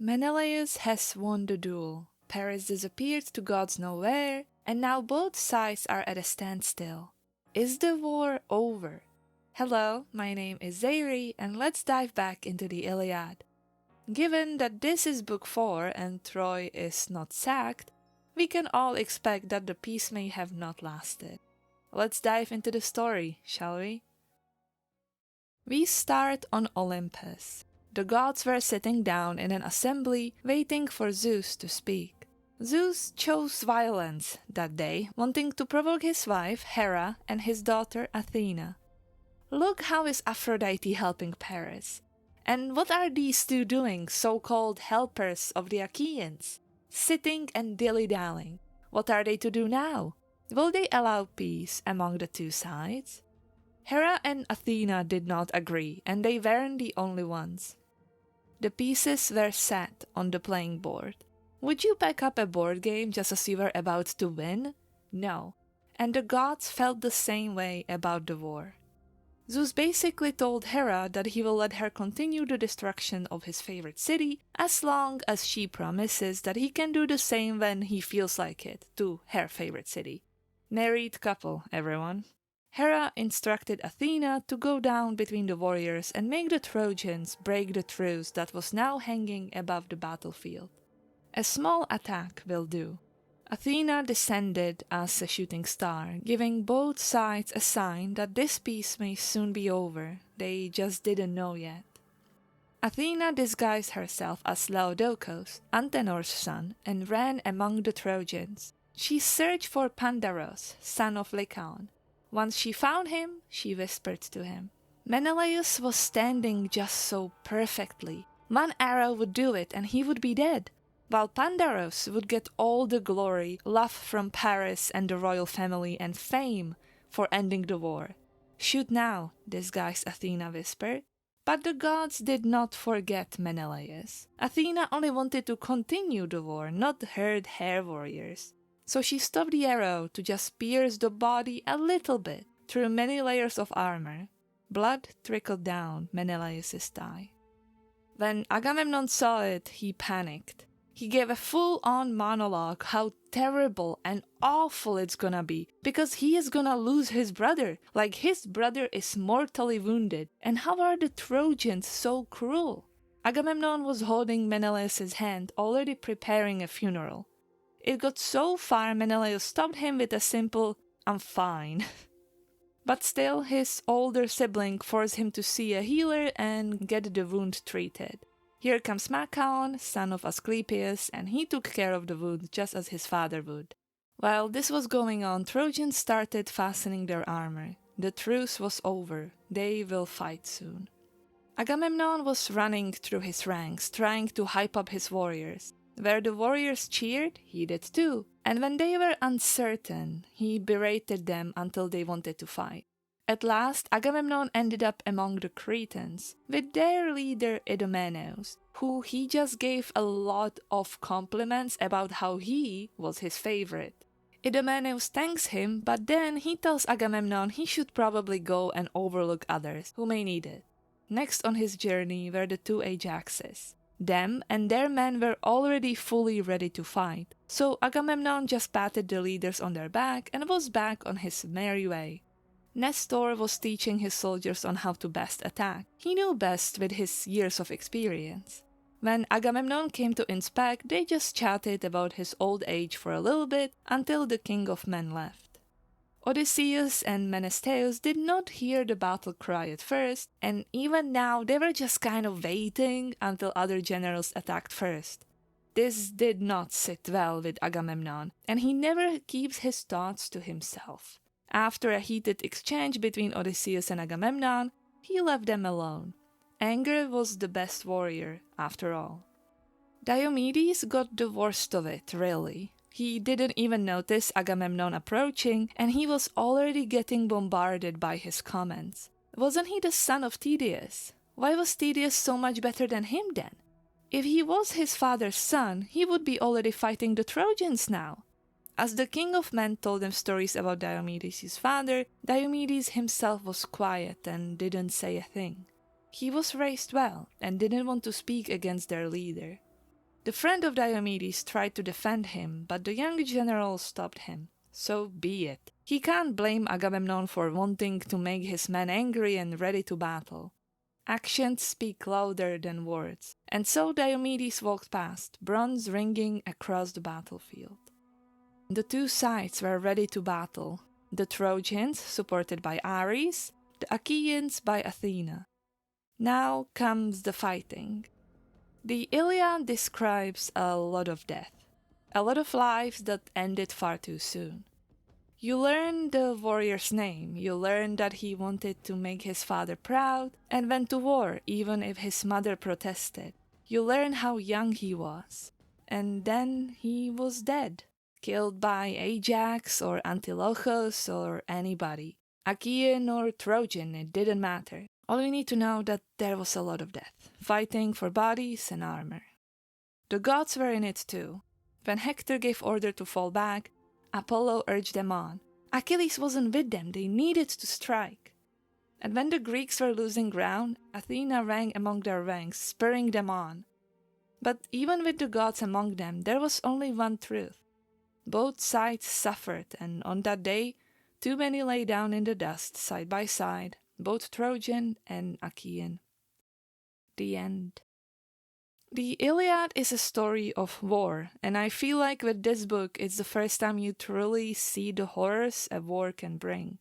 Menelaus has won the duel. Paris disappeared to God's nowhere, and now both sides are at a standstill. Is the war over? Hello, my name is Zairi, and let's dive back into the Iliad. Given that this is book 4 and Troy is not sacked, we can all expect that the peace may have not lasted. Let's dive into the story, shall we? We start on Olympus. The gods were sitting down in an assembly waiting for Zeus to speak. Zeus chose violence that day, wanting to provoke his wife Hera and his daughter Athena. Look how is Aphrodite helping Paris. And what are these two doing, so-called helpers of the Achaeans? Sitting and dilly-dallying. What are they to do now? Will they allow peace among the two sides? Hera and Athena did not agree, and they weren't the only ones. The pieces were set on the playing board. Would you pack up a board game just as you were about to win? No. And the gods felt the same way about the war. Zeus basically told Hera that he will let her continue the destruction of his favorite city as long as she promises that he can do the same when he feels like it to her favorite city. Married couple, everyone. Hera instructed Athena to go down between the warriors and make the Trojans break the truce that was now hanging above the battlefield. A small attack will do. Athena descended as a shooting star, giving both sides a sign that this peace may soon be over. They just didn't know yet. Athena disguised herself as Laodocus, Antenor's son, and ran among the Trojans. She searched for Pandaros, son of Lycaon. Once she found him, she whispered to him. Menelaus was standing just so perfectly. One arrow would do it and he would be dead, while Pandaros would get all the glory, love from Paris and the royal family, and fame for ending the war. Shoot now, disguised Athena whispered. But the gods did not forget Menelaus. Athena only wanted to continue the war, not hurt her warriors. So she stopped the arrow to just pierce the body a little bit through many layers of armor. Blood trickled down Menelaus' thigh. When Agamemnon saw it, he panicked. He gave a full-on monologue how terrible and awful it's gonna be, because he is gonna lose his brother, like his brother is mortally wounded, and how are the Trojans so cruel? Agamemnon was holding Menelaus' hand, already preparing a funeral. It got so far Menelaus stopped him with a simple, "I'm fine." But still, his older sibling forced him to see a healer and get the wound treated. Here comes Machaon, son of Asclepius, and he took care of the wound just as his father would. While this was going on, Trojans started fastening their armor. The truce was over. They will fight soon. Agamemnon was running through his ranks, trying to hype up his warriors. Where the warriors cheered, he did too, and when they were uncertain, he berated them until they wanted to fight. At last, Agamemnon ended up among the Cretans, with their leader Idomeneus, who he just gave a lot of compliments about how he was his favorite. Idomeneus thanks him, but then he tells Agamemnon he should probably go and overlook others who may need it. Next on his journey were the two Ajaxes. Them and their men were already fully ready to fight, so Agamemnon just patted the leaders on their back and was back on his merry way. Nestor was teaching his soldiers on how to best attack. He knew best with his years of experience. When Agamemnon came to inspect, they just chatted about his old age for a little bit until the king of men left. Odysseus and Menestheus did not hear the battle cry at first, and even now they were just kind of waiting until other generals attacked first. This did not sit well with Agamemnon, and he never keeps his thoughts to himself. After a heated exchange between Odysseus and Agamemnon, he left them alone. Anger was the best warrior, after all. Diomedes got the worst of it, really. He didn't even notice Agamemnon approaching, and he was already getting bombarded by his comments. Wasn't he the son of Tydeus? Why was Tydeus so much better than him then? If he was his father's son, he would be already fighting the Trojans now. As the king of men told them stories about Diomedes' father, Diomedes himself was quiet and didn't say a thing. He was raised well and didn't want to speak against their leader. The friend of Diomedes tried to defend him, but the young general stopped him. So be it. He can't blame Agamemnon for wanting to make his men angry and ready to battle. Actions speak louder than words, and so Diomedes walked past, bronze ringing across the battlefield. The two sides were ready to battle, the Trojans supported by Ares, the Achaeans by Athena. Now comes the fighting. The Iliad describes a lot of death, a lot of lives that ended far too soon. You learn the warrior's name, you learn that he wanted to make his father proud and went to war even if his mother protested. You learn how young he was, and then he was dead, killed by Ajax or Antilochus or anybody. Achaean or Trojan, it didn't matter. All you need to know that there was a lot of death, fighting for bodies and armor. The gods were in it too. When Hector gave order to fall back, Apollo urged them on. Achilles wasn't with them, they needed to strike. And when the Greeks were losing ground, Athena rang among their ranks, spurring them on. But even with the gods among them, there was only one truth. Both sides suffered, and on that day, too many lay down in the dust, side by side, both Trojan and Achaean. The end. The Iliad is a story of war, and I feel like with this book it's the first time you truly see the horrors a war can bring.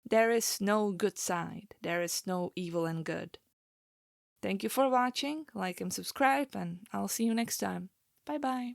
There is no good side, there is no evil and good. Thank you for watching, like and subscribe, and I'll see you next time. Bye bye.